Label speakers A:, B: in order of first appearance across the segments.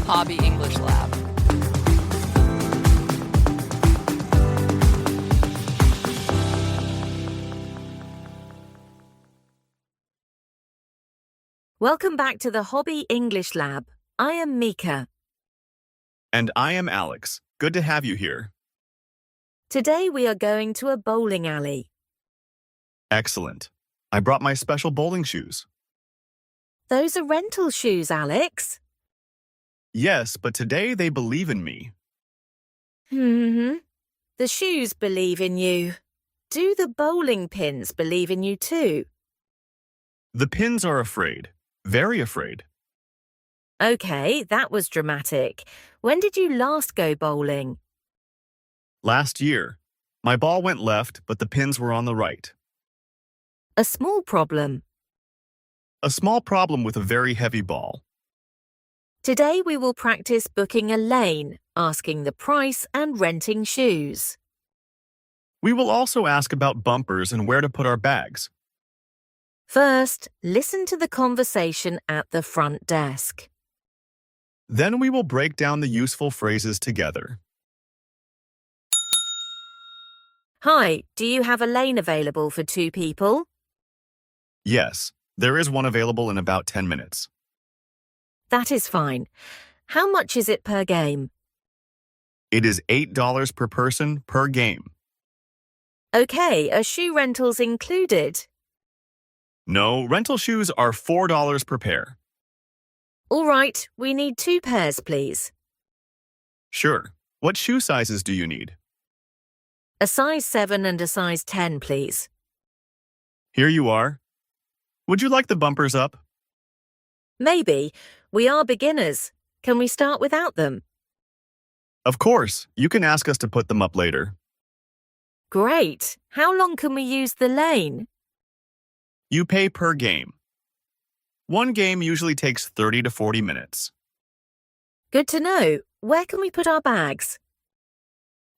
A: Hobby English Lab.
B: Welcome back to the Hobby English Lab. I am Mika.
C: And I am Alex. Good to have you here.
B: Today we are going to a bowling alley.
C: Excellent. I brought my special bowling shoes.
B: Those are rental shoes, Alex.
C: Yes, but today they believe in me.
B: The shoes believe in you. Do the bowling pins believe in you too?
C: The pins are afraid. Very afraid.
B: Okay, that was dramatic. When did you last go bowling?
C: Last year, my ball went left, but the pins were on the right.
B: A small problem.
C: A small problem with a very heavy ball.
B: Today we will practice booking a lane, asking the price and renting shoes.
C: We will also ask about bumpers and where to put our bags.
B: First, listen to the conversation at the front desk.
C: Then we will break down the useful phrases together.
B: Hi, do you have a lane available for 2 people?
C: Yes, there is one available in about 10 minutes.
B: That is fine. How much is it per game?
C: It is $8 per person per game.
B: Okay, are shoe rentals included?
C: No, rental shoes are $4 per pair.
B: All right, we need 2 pairs, please.
C: Sure. What shoe sizes do you need?
B: A size 7 and a size 10, please.
C: Here you are. Would you like the bumpers up?
B: Maybe. We are beginners. Can we start without them?
C: Of course. You can ask us to put them up later.
B: Great. How long can we use the lane?
C: You pay per game. One game usually takes 30 to 40 minutes.
B: Good to know. Where can we put our bags?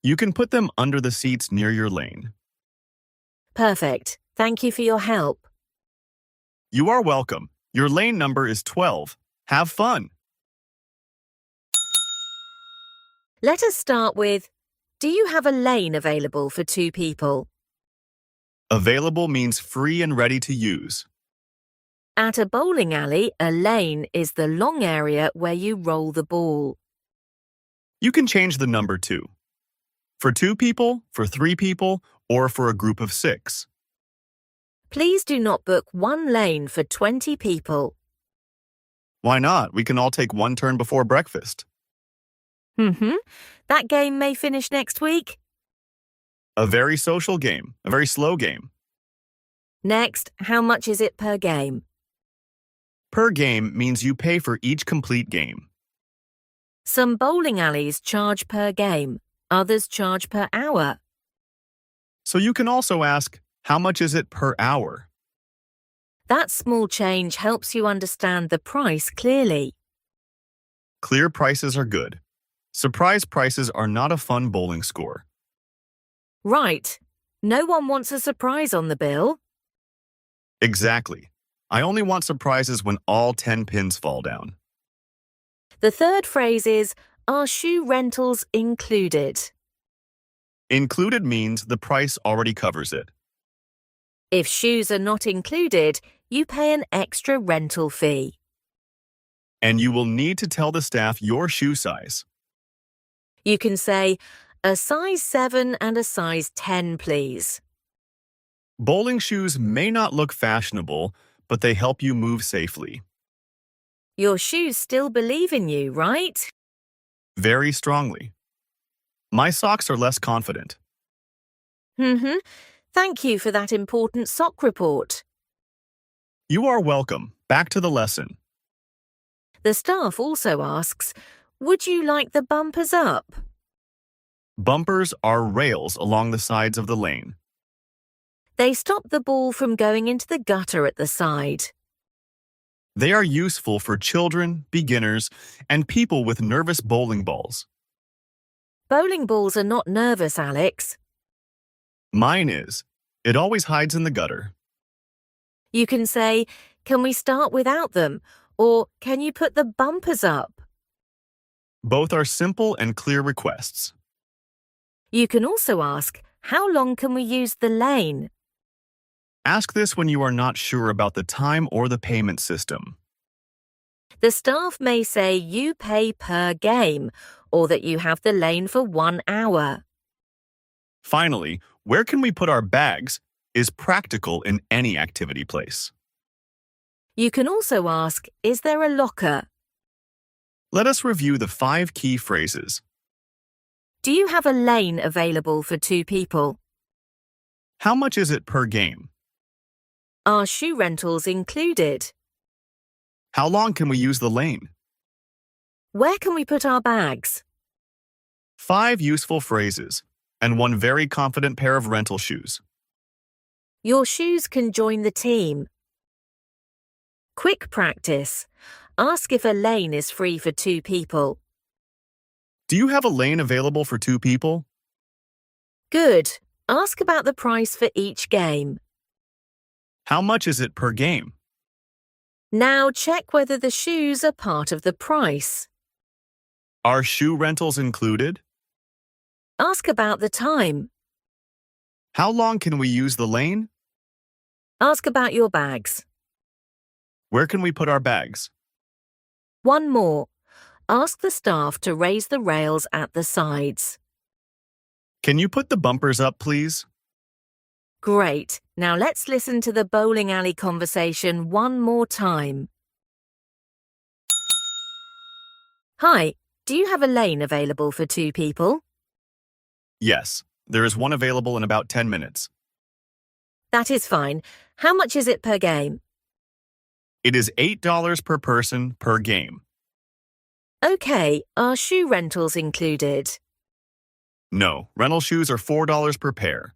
C: You can put them under the seats near your lane.
B: Perfect. Thank you for your help.
C: You are welcome. Your lane number is 12. Have fun.
B: Let us start with, do you have a lane available for 2 people?
C: Available means free and ready to use.
B: At a bowling alley, a lane is the long area where you roll the ball.
C: You can change the number too. For 2 people, for 3 people, or for a group of 6.
B: Please do not book one lane for 20 people.
C: Why not? We can all take one turn before breakfast.
B: That game may finish next week.
C: A very social game, a very slow game.
B: Next, how much is it per game?
C: Per game means you pay for each complete game.
B: Some bowling alleys charge per game. Others charge per hour.
C: So you can also ask, how much is it per hour?
B: That small change helps you understand the price clearly.
C: Clear prices are good. Surprise prices are not a fun bowling score.
B: Right. No one wants a surprise on the bill.
C: Exactly. I only want surprises when all 10 pins fall down.
B: The third phrase is, are shoe rentals included?
C: Included means the price already covers it.
B: If shoes are not included, you pay an extra rental fee.
C: And you will need to tell the staff your shoe size.
B: You can say, a size 7 and a size 10, please.
C: Bowling shoes may not look fashionable, but they help you move safely.
B: Your shoes still believe in you, right?
C: Very strongly. My socks are less confident.
B: Thank you for that important sock report.
C: You are welcome. Back to the lesson.
B: The staff also asks, would you like the bumpers up?
C: Bumpers are rails along the sides of the lane.
B: They stop the ball from going into the gutter at the side.
C: They are useful for children, beginners, and people with nervous bowling balls.
B: Bowling balls are not nervous, Alex.
C: Mine is. It always hides in the gutter.
B: You can say, can we start without them? Or can you put the bumpers up?
C: Both are simple and clear requests.
B: You can also ask, how long can we use the lane?
C: Ask this when you are not sure about the time or the payment system.
B: The staff may say you pay per game or that you have the lane for 1 hour.
C: Finally, where can we put our bags is practical in any activity place.
B: You can also ask, is there a locker?
C: Let us review the 5 key phrases.
B: Do you have a lane available for 2 people?
C: How much is it per game?
B: Are shoe rentals included?
C: How long can we use the lane?
B: Where can we put our bags?
C: 5 useful phrases and 1 very confident pair of rental shoes.
B: Your shoes can join the team. Quick practice. Ask if a lane is free for 2 people.
C: Do you have a lane available for 2 people?
B: Good. Ask about the price for each game.
C: How much is it per game?
B: Now check whether the shoes are part of the price.
C: Are shoe rentals included?
B: Ask about the time.
C: How long can we use the lane?
B: Ask about your bags.
C: Where can we put our bags?
B: One more. Ask the staff to raise the rails at the sides.
C: Can you put the bumpers up, please?
B: Great. Now let's listen to the bowling alley conversation one more time. Hi, do you have a lane available for 2 people?
C: Yes, there is one available in about 10 minutes.
B: That is fine. How much is it per game?
C: It is $8 per person per game.
B: Okay, are shoe rentals included?
C: No, rental shoes are $4 per pair.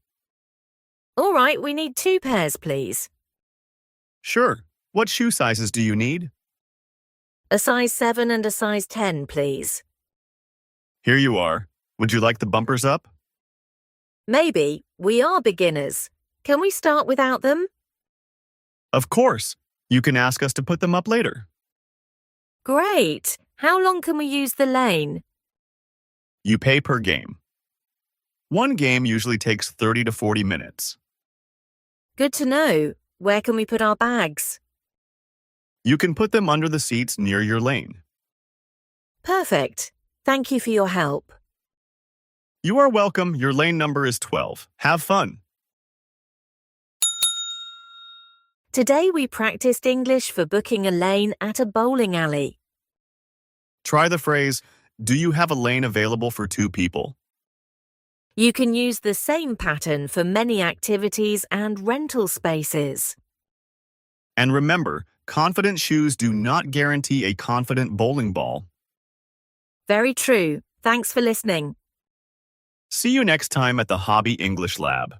B: All right, we need 2 pairs, please.
C: Sure. What shoe sizes do you need?
B: A size 7 and a size 10, please.
C: Here you are. Would you like the bumpers up?
B: Maybe. We are beginners. Can we start without them?
C: Of course. You can ask us to put them up later.
B: Great. How long can we use the lane?
C: You pay per game. One game usually takes 30 to 40 minutes.
B: Good to know. Where can we put our bags?
C: You can put them under the seats near your lane.
B: Perfect. Thank you for your help.
C: You are welcome. Your lane number is 12. Have fun.
B: Today we practiced English for booking a lane at a bowling alley.
C: Try the phrase, do you have a lane available for 2 people?
B: You can use the same pattern for many activities and rental spaces.
C: And remember, confident shoes do not guarantee a confident bowling ball.
B: Very true. Thanks for listening.
C: See you next time at the Hobby English Lab.